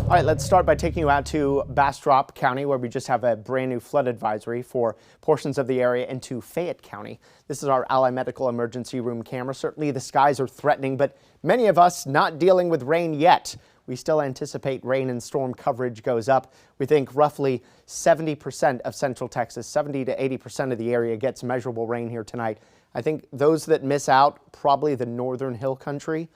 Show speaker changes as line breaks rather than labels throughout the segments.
All right, let's start by taking you out to Bastrop County, where we just have a brand new flood advisory for portions of the area, into Fayette County. This is our Ally Medical Emergency Room camera. Certainly the skies are threatening, but many of us not dealing with rain yet. We still anticipate rain and storm coverage goes up. We think roughly 70% of Central Texas, 70 to 80% of the area gets measurable rain here tonight. I think those that miss out, probably the northern hill country.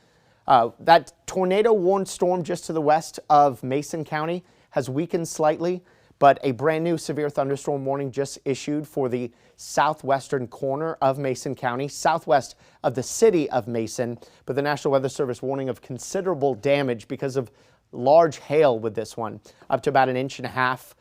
That tornado-warned storm just to the west of Mason County has weakened slightly, but a brand new severe thunderstorm warning just issued for the southwestern corner of Mason County, southwest of the city of Mason. But the National Weather Service warning of considerable damage because of large hail with this one, up to about 1.5 inches.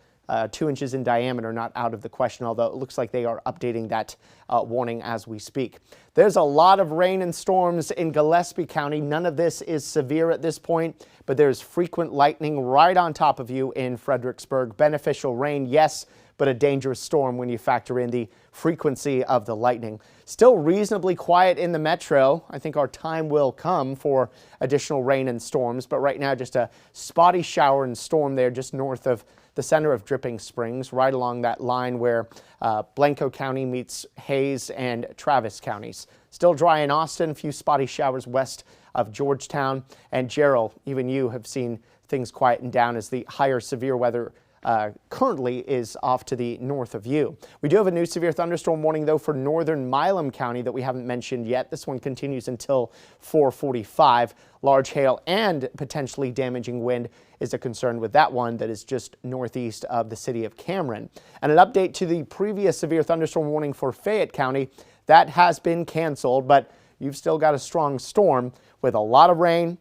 2 inches in diameter, not out of the question, although it looks like they are updating that warning as we speak. There's a lot of rain and storms in Gillespie County. None of this is severe at this point, but there's frequent lightning right on top of you in Fredericksburg. Beneficial rain, yes, but a dangerous storm when you factor in the frequency of the lightning. Still reasonably quiet in the metro. I think our time will come for additional rain and storms, but right now just a spotty shower and storm there just north of the center of Dripping Springs, right along that line where Blanco County meets Hayes and Travis counties. Still dry in Austin, a few spotty showers west of Georgetown. And Gerald, even you have seen things quieten down as the higher severe weather currently is off to the north of you. We do have a new severe thunderstorm warning, though, for northern Milam County that we haven't mentioned yet. This one continues until 4:45. Large hail and potentially damaging wind is a concern with that one that is just northeast of the city of Cameron. And an update to the previous severe thunderstorm warning for Fayette County. That has been canceled, but you've still got a strong storm with a lot of rain.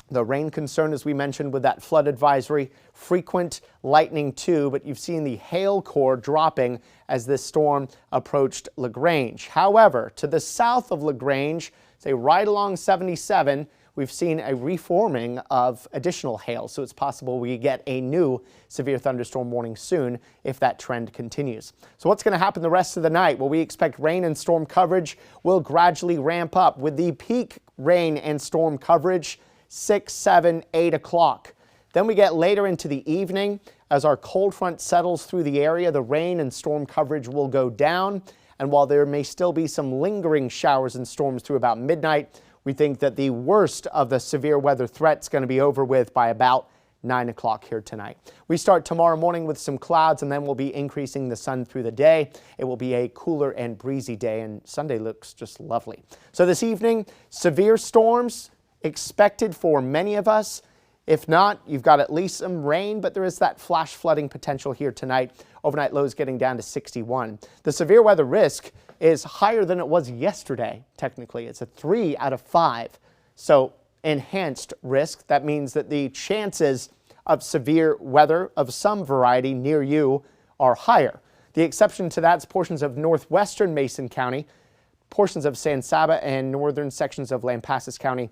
The rain concern, as we mentioned, with that flood advisory, frequent lightning too, but you've seen the hail core dropping as this storm approached LaGrange. However, to the south of LaGrange, say right along 77, we've seen a reforming of additional hail, so it's possible we get a new severe thunderstorm warning soon if that trend continues. So what's going to happen the rest of the night? Well, we expect rain and storm coverage will gradually ramp up with the peak rain and storm coverage 6, 7, 8 o'clock. Then we get later into the evening. As our cold front settles through the area, the rain and storm coverage will go down. And while there may still be some lingering showers and storms through about midnight, we think that the worst of the severe weather threat is going to be over with by about 9 o'clock here tonight. We start tomorrow morning with some clouds, and then we'll be increasing the sun through the day. It will be a cooler and breezy day, and Sunday looks just lovely. So this evening, severe storms expected for many of us. If not, you've got at least some rain, but there is that flash flooding potential here tonight. Overnight lows getting down to 61. The severe weather risk is higher than it was yesterday. Technically, it's a 3 out of 5. So enhanced risk. That means that the chances of severe weather of some variety near you are higher. The exception to that is portions of northwestern Mason County, portions of San Saba, and northern sections of Lampasas County,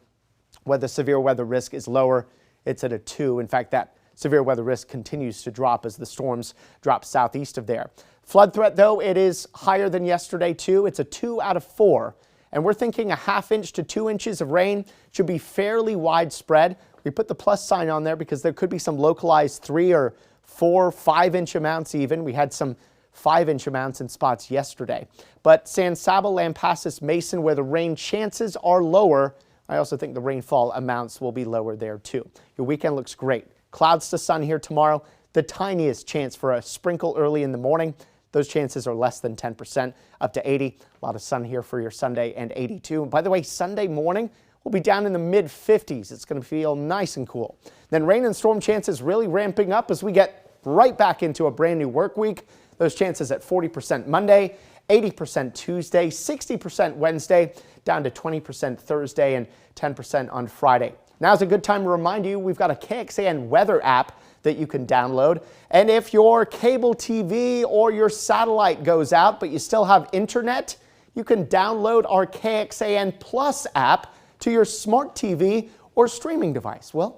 where the severe weather risk is lower. It's at a 2. In fact, that severe weather risk continues to drop as the storms drop southeast of there. Flood threat, though, it is higher than yesterday, too. It's a 2 out of 4. And we're thinking 1/2 inch to 2 inches of rain should be fairly widespread. We put the plus sign on there because there could be some localized 3 or 4, 5-inch amounts even. We had some 5-inch amounts in spots yesterday. But San Saba, Lampasas, Mason, where the rain chances are lower, I also think the rainfall amounts will be lower there too. Your weekend looks great. Clouds to sun here tomorrow. The tiniest chance for a sprinkle early in the morning. Those chances are less than 10%, up to 80. A lot of sun here for your Sunday, and 82. And by the way, Sunday morning will be down in the mid-50s. It's going to feel nice and cool. Then rain and storm chances really ramping up as we get right back into a brand new work week. Those chances at 40% Monday, 80% Tuesday, 60% Wednesday, down to 20% Thursday, and 10% on Friday. Now's a good time to remind you we've got a KXAN weather app that you can download. And if your cable TV or your satellite goes out, but you still have internet, you can download our KXAN Plus app to your smart TV or streaming device. Well,